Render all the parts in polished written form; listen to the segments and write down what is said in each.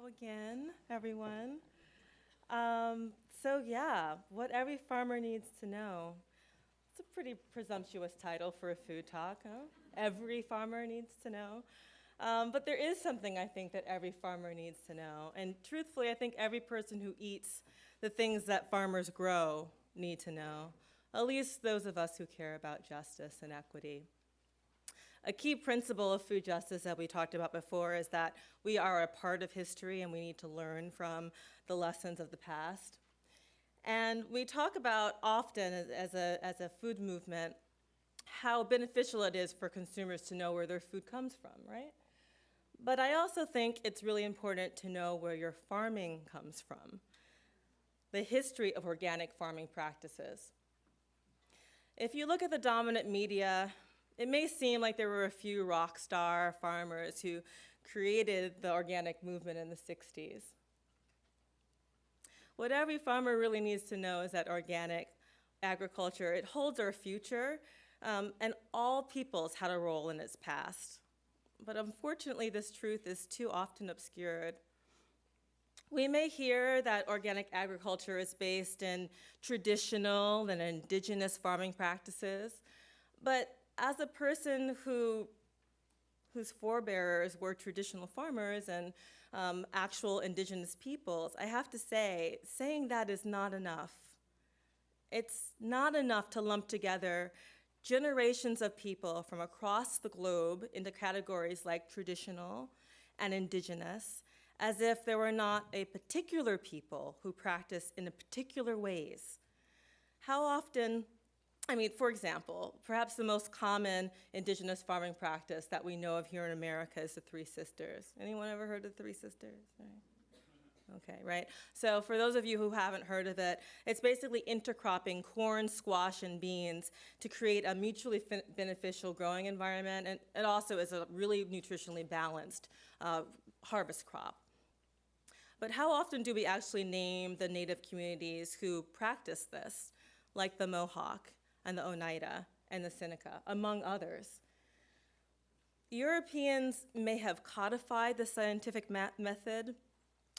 Hello again, everyone. What every farmer needs to know. It's a pretty presumptuous title for a food talk, huh? Every farmer needs to know. But there is something I think that every farmer needs to know. And truthfully, I think every person who eats the things that farmers grow need to know, at least those of us who care about justice and equity. A key principle of food justice that we talked about before is that we are a part of history and we need to learn from the lessons of the past. And we talk about often as a food movement how beneficial it is for consumers to know where their food comes from, right? But I also think it's really important to know where your farming comes from, the history of organic farming practices. If you look at the dominant media, it may seem like there were a few rock star farmers who created the organic movement in the 60s. What every farmer really needs to know is that organic agriculture, it holds our future, and all peoples had a role in its past. But unfortunately, this truth is too often obscured. We may hear that organic agriculture is based in traditional and indigenous farming practices, but as a person whose forebearers were traditional farmers and actual indigenous peoples, I have to say, saying that is not enough. It's not enough to lump together generations of people from across the globe into categories like traditional and indigenous, as if there were not a particular people who practice in particular ways. How often, for example, perhaps the most common indigenous farming practice that we know of here in America is the Three Sisters. Anyone ever heard of the Three Sisters? Right. Okay, right? So for those of you who haven't heard of it, it's basically intercropping corn, squash, and beans to create a mutually beneficial growing environment, and it also is a really nutritionally balanced harvest crop. But how often do we actually name the native communities who practice this, like the Mohawk and the Oneida and the Seneca, among others? Europeans may have codified the scientific method,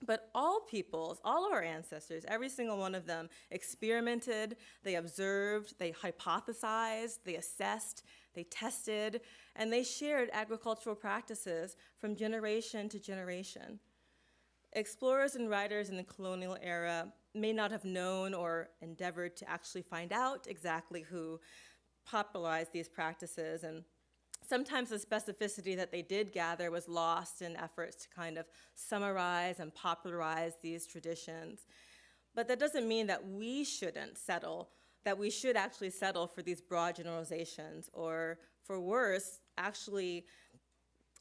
but all peoples, all of our ancestors, every single one of them experimented, they observed, they hypothesized, they assessed, they tested, and they shared agricultural practices from generation to generation. Explorers and writers in the colonial era may not have known or endeavored to actually find out exactly who popularized these practices, and sometimes the specificity that they did gather was lost in efforts to kind of summarize and popularize these traditions. But that doesn't mean that we shouldn't settle, that we should actually settle for these broad generalizations, or for worse, actually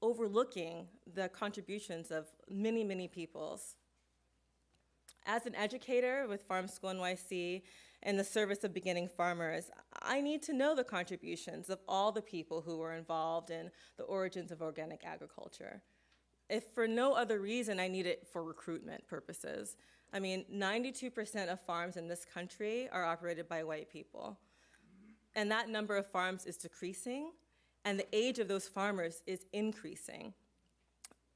overlooking the contributions of many, many peoples. As an educator with Farm School NYC in the service of beginning farmers, I need to know the contributions of all the people who were involved in the origins of organic agriculture. If for no other reason, I need it for recruitment purposes. 92% of farms in this country are operated by white people. And that number of farms is decreasing, and the age of those farmers is increasing.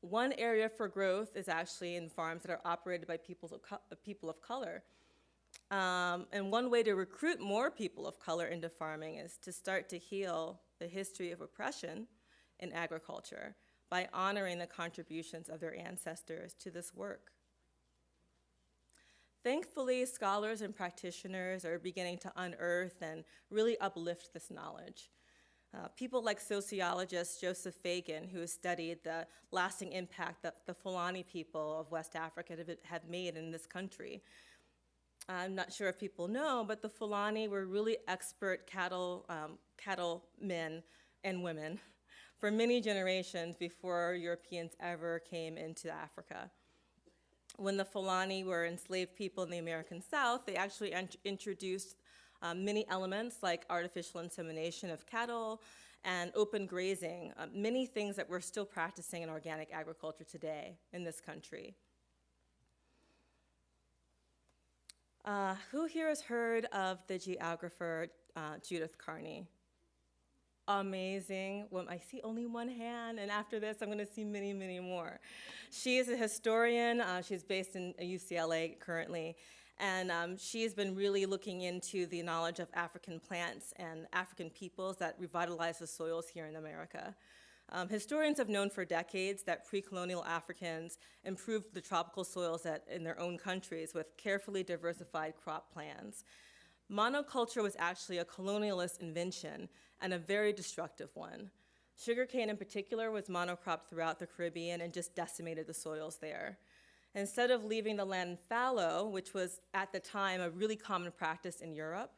One area for growth is actually in farms that are operated by people of color. And one way to recruit more people of color into farming is to start to heal the history of oppression in agriculture by honoring the contributions of their ancestors to this work. Thankfully, scholars and practitioners are beginning to unearth and really uplift this knowledge. People like sociologist Joseph Fagan, who has studied the lasting impact that the Fulani people of West Africa have made in this country. I'm not sure if people know, but the Fulani were really expert cattlemen and women for many generations before Europeans ever came into Africa. When the Fulani were enslaved people in the American South, they actually introduced many elements like artificial insemination of cattle and open grazing, many things that we're still practicing in organic agriculture today in this country. Who here has heard of the geographer Judith Carney? amazing. Well, I see only one hand, and after this, I'm going to see many, many more. She is a historian. She's based in UCLA currently, and she's been really looking into the knowledge of African plants and African peoples that revitalize the soils here in America. Historians have known for decades that pre-colonial Africans improved the tropical soils in their own countries with carefully diversified crop plans. Monoculture was actually a colonialist invention and a very destructive one. Sugarcane in particular was monocropped throughout the Caribbean and just decimated the soils there. Instead of leaving the land fallow, which was at the time a really common practice in Europe,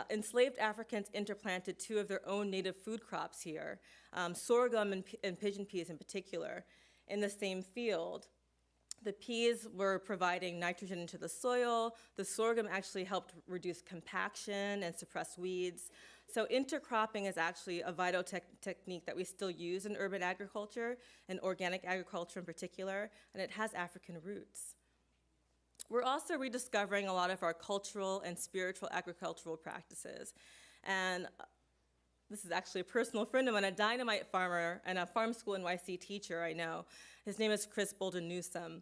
enslaved Africans interplanted two of their own native food crops here, sorghum and pigeon peas in particular, in the same field. The peas were providing nitrogen into the soil. The sorghum actually helped reduce compaction and suppress weeds. So intercropping is actually a vital technique that we still use in urban agriculture and organic agriculture in particular, and it has African roots. We're also rediscovering a lot of our cultural and spiritual agricultural practices. And this is actually a personal friend of mine, a dynamite farmer and a Farm School NYC teacher I know. His name is Chris Bolden Newsom.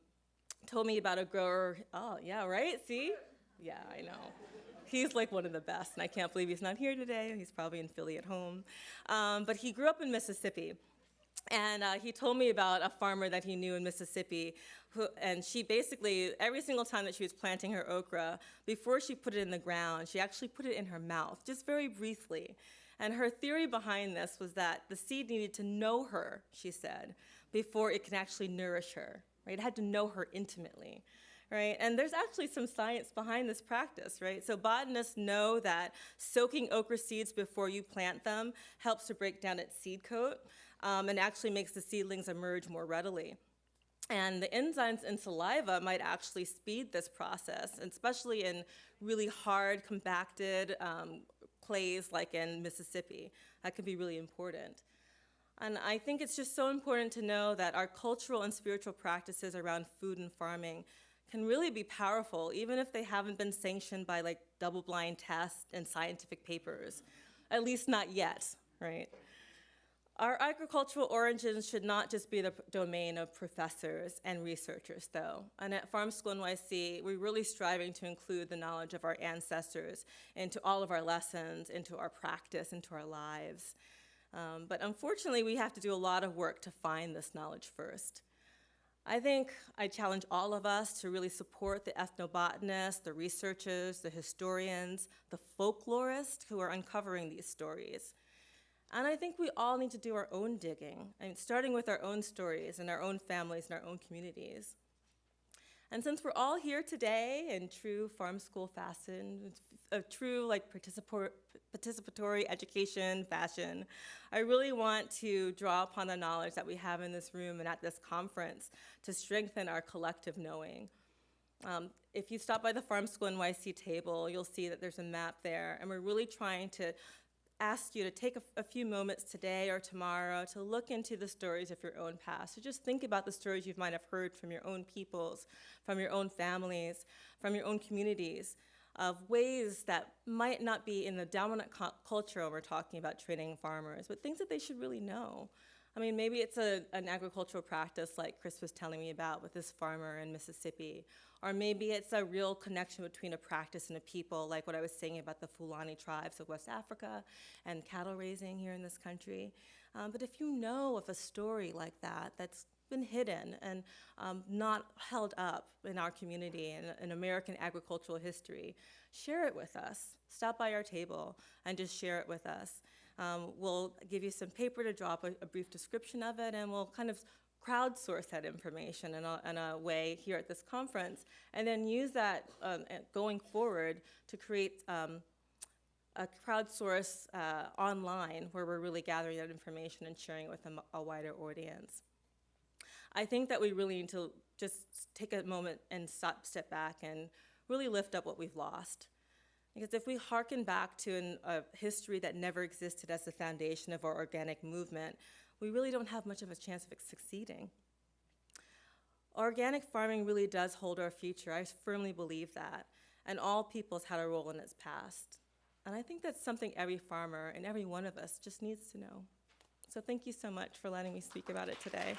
Told me about a grower. Oh, yeah, right? See? Yeah, I know. He's like one of the best, and I can't believe he's not here today. He's probably in Philly at home. But he grew up in Mississippi. And he told me about a farmer that he knew in Mississippi, and she basically, every single time that she was planting her okra, before she put it in the ground, she actually put it in her mouth, just very briefly. And her theory behind this was that the seed needed to know her, she said, before it can actually nourish her, right? It had to know her intimately, right? And there's actually some science behind this practice, right? So botanists know that soaking okra seeds before you plant them helps to break down its seed coat, and actually makes the seedlings emerge more readily. And the enzymes in saliva might actually speed this process, especially in really hard, compacted clays like in Mississippi. That could be really important. And I think it's just so important to know that our cultural and spiritual practices around food and farming can really be powerful, even if they haven't been sanctioned by like double-blind tests and scientific papers, at least not yet, right? Our agricultural origins should not just be the domain of professors and researchers, though. And at Farm School NYC, we're really striving to include the knowledge of our ancestors into all of our lessons, into our practice, into our lives. But unfortunately, we have to do a lot of work to find this knowledge first. I think I challenge all of us to really support the ethnobotanists, the researchers, the historians, the folklorists who are uncovering these stories. And I think we all need to do our own digging, starting with our own stories and our own families and our own communities. And since we're all here today in true farm school fashion, a true participatory education fashion, I really want to draw upon the knowledge that we have in this room and at this conference to strengthen our collective knowing. If you stop by the Farm School NYC table, you'll see that there's a map there, and we're really trying to ask you to take a few moments today or tomorrow to look into the stories of your own past. So just think about the stories you might have heard from your own peoples, from your own families, from your own communities, of ways that might not be in the dominant culture when we're talking about training farmers, but things that they should really know. I mean, maybe it's an agricultural practice like Chris was telling me about with this farmer in Mississippi, or maybe it's a real connection between a practice and a people, like what I was saying about the Fulani tribes of West Africa and cattle raising here in this country. But if you know of a story like that that's been hidden and not held up in our community and in American agricultural history, share it with us. Stop by our table and just share it with us. We'll give you some paper to drop a brief description of it, and we'll kind of crowdsource that information in a way here at this conference, and then use that going forward to create a crowdsource online where we're really gathering that information and sharing it with a wider audience. I think that we really need to just take a moment and step back and really lift up what we've lost. Because if we hearken back to a history that never existed as the foundation of our organic movement, we really don't have much of a chance of succeeding. Organic farming really does hold our future. I firmly believe that. And all peoples had a role in its past. And I think that's something every farmer and every one of us just needs to know. So thank you so much for letting me speak about it today.